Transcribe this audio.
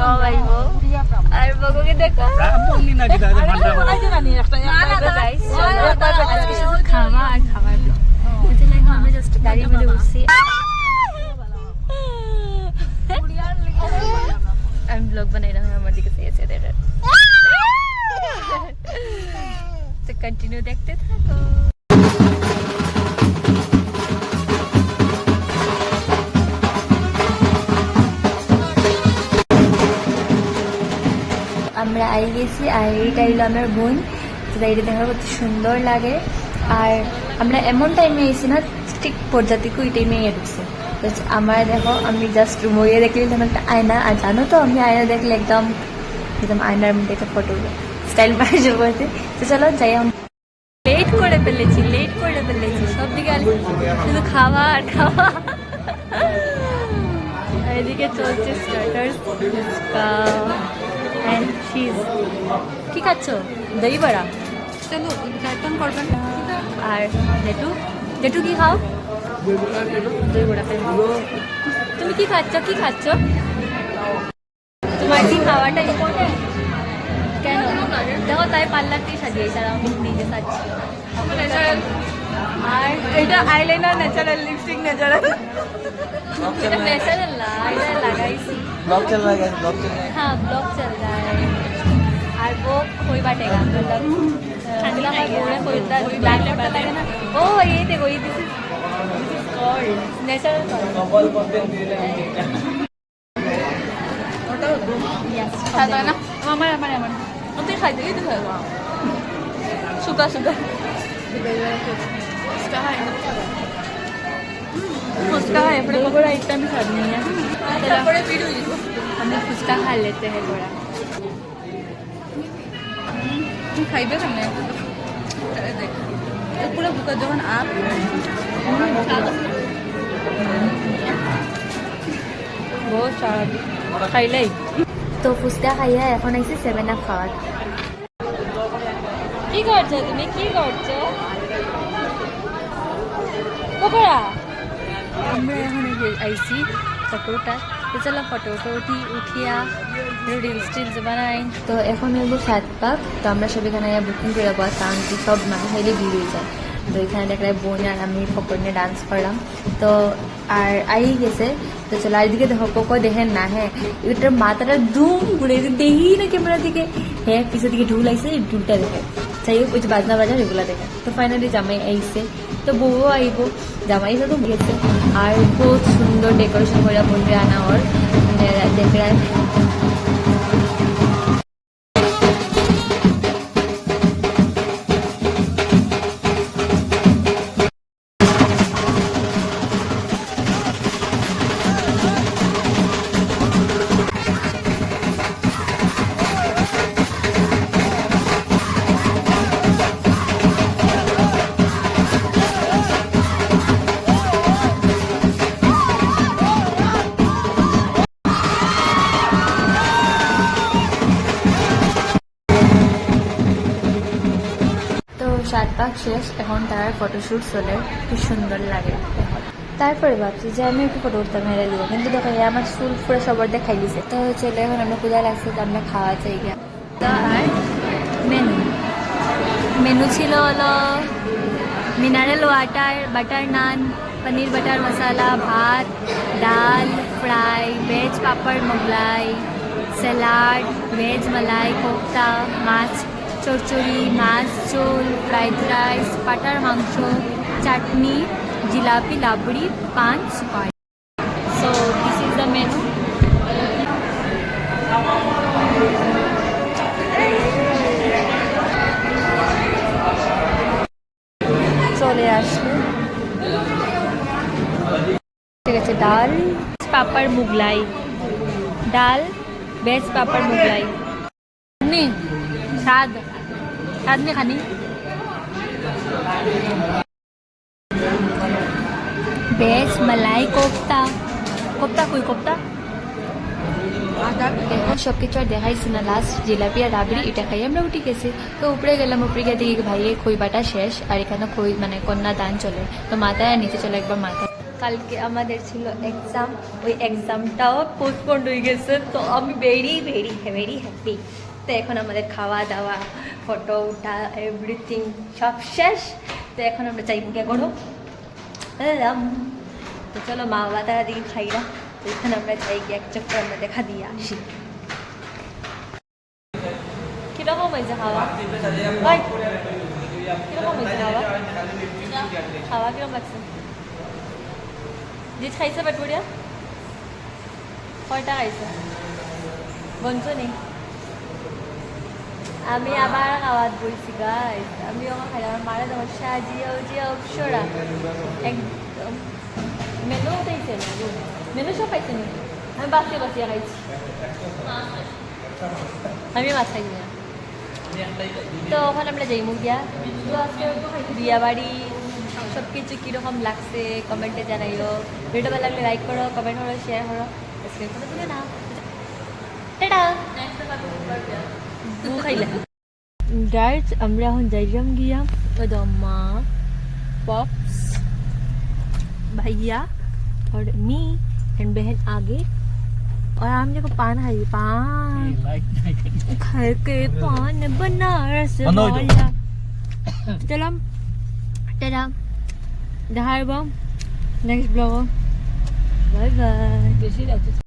সব আইব আর বগুকে দেখো খাওয়া আর খাবার ব্লগ আমরা জাস্ট গাড়ির মধ্যে উঠছি আমি ব্লগ বানাই রहा हूं আমার দিকে से ऐसे देख तो कंटिन्यू देखते থাকো আমরা আই গেছি আর এইটা হলো আমার বোন যেটা এটা দেখার কত সুন্দর লাগে আর আমরা এমন টাইমে এসেছি না ঠিক প্রজাতিকে ওই টাইমে ঢুকছে আমার দেখো আমি জাস্ট বইয়ে দেখলে যেন একটা আয়না আর জানো তো আমি আয়না দেখলে একদম একদম আয়নার মধ্যে একটা ফটো স্টাইল পাইছে বলতে তো চলো যাই আমরা লেট করে ফেলেছি সব দিকে শুধু খাওয়া আর খাওয়া এদিকে চলছে স্টার্টার্স and cheese কি খাচ্ছ দই বড়া চলো উদ্ঘাটন করবেন আর জেঠু কি খাও দই বড়া খাই তুমি কি খাচ্ছ তোমার কি খাওয়াটা ইম্পর্টেন্ট কেন দেখো তাই পার্লারটি সাজিয়েছে আর আমি নিজে সাজছি আর এটা আইলাইনার ন্যাচারাল লিপস্টিক ন্যাচারাল এটা ন্যাচারাল না এটা লাগাইছি ब्लॉग चल रहा है हाँ ब्लॉग चल रहा है और वो कोई बाटेगा मतलब ठंडी का बोले कोई ब्लैक बताएगा ना ओ ये देखो ये this is called natural yes खाता है ना हमारे हम तो खाते ही तो खाएगा सुखा फुचका है बड़े बड़ा इतना भी स्वाद नहीं है हमें फुचका खा लेते हैं बड़ा खाइबे करने पूरा बुका जो आप बहुत सारा खाइले तो फुचका खाइया এখন আইছে 7 আপ খাওয়ার কি করছো তুমি কি করছো পকোড়া আমরা এখন আইছি ফটোটা তো চলো ফটো উঠিয়া রিলস বানাই তো এখন হইব 7 পাক তো আমরা সব এখানে বুকিং করে বস কারণ কি সব মানুষ হইলে ভিড় হয়ে যায় তো এখানে দেখলে বোন আর আমি পকোড় নিয়ে ডান্স করলাম তো আর আই গেছে তো চলো আর দিকে দেখো কোকো দেখেন না হ্যাঁ এটার মাথাটা দুম ঘুরে দেখি না ক্যামেরা দিকে হ্যাঁ পিছের দিকে ঢুল আইছে ঢুলটা দেখে যাই হোক ওই যে বাজনা বাজার এগুলা দেখে তো ফাইনালি জামাই আইছে তো বউও আইব জামাই তো গেছে আর বহুত সুন্দর ডেকোরেশন করে বলবে আনা ওর দেখে সাত পাক শেষ এখন তার ফটোশুট চলে খুব সুন্দর লাগে তারপরে ভাবছি যে আমি একটু ফটো উঠতাম মেরে দিব কিন্তু দেখো আমার চুল ফুলে সবার দেখাই দিছে তো চলে এখন আমরা পূজা লাগছে তো আমরা খাওয়া চাই গিয়া তো আর মেনু ছিল হলো মিনারেল ওয়াটার বাটার নান पनीर बटर मसाला भात दाल फ्राई वेज पापड़ मोगलाई सलाड वेज मलाई कोफ्ता माछ चरचड़ी माछ झोल फ्राइड राइस पाटार मांस चाटनी जिलापी लाबड़ी पान सुपारी सो दिस इज द मेनू चले आसलो ঠিক আছে ডাল পাপড় মুগলাই ডাল ভেজ পাপড় মুগলাই নি স্বাদ নি খানি ভেজ মালাই কোফতা কোফতা কই কোফতা এখন সব কিছু আর দেখাইছি না লাস্ট জিলাপি আর রাবড়ি এটা খাই আমরা উঠে গেছি তো উপরে গেলাম উপরে গিয়ে দেখি ভাইয়ে খই বাটা শেষ আর এখানে খই মানে কন্যা দান চলে তো মাথায় আর নিচে চলে একবার মাথায় কালকে আমাদের ছিল এক্সাম, ওই এক্সামটাও পোস্টপোন্ড হয়ে গেছে, তো আমি ভেরি ভেরি ভেরি হ্যাপি। তো এখন আমাদের খাওয়া দাওয়া, ফটো উঠা, এভরিথিং সব শেষ। তো এখন আমরা চাইবো কে করো এলাম। তো চলো মা বাবা তারা দিকে খাইরা, তো এখানে আমরা চাই গিয়ে এক চক্কর আমরা দেখা দিয়ে আসি। কিরকম হয়েছে খাওয়া? ভাই কিরকম হয়েছে খাওয়া? খাওয়া কিরকম লাগছে? জিজ খাইছে পেট বড়িয়া? কয়টা খাইছে? গঞ্জ নেই? আমি আবার খাওয়াত বইছি গাইস, আমি আমার খাই আমার মারা যখন সাজিয়া উজিয়া অপসরা একদম মেনু উঠাইছে না, মেনু সব পাইছে নাকি? আমি বাসিয়ে বাসিয়ে খাইছি, আমি মাছ খাইছি না। তো ওখানে আমরা যাই মুগিয়া। তো আজকে বিয়া বাড়ি সব কিছু কীরকম লাগছে কমেন্টে জানাইও। ভিডিও ভালো লাগলে লাইক করো, কমেন্ট করো, শেয়ার করো, সাবস্ক্রাইব করে দিলে না। টাটা খাইলে গাইজ, আমরা এখন যাইলাম গিয়া ওদের মা, पॉप्स, भैया और मी एंड बहन आगे, और हम देखो पान खाई, पान खा के पान बनारस वाला। चलो tata, next blog, bye bye.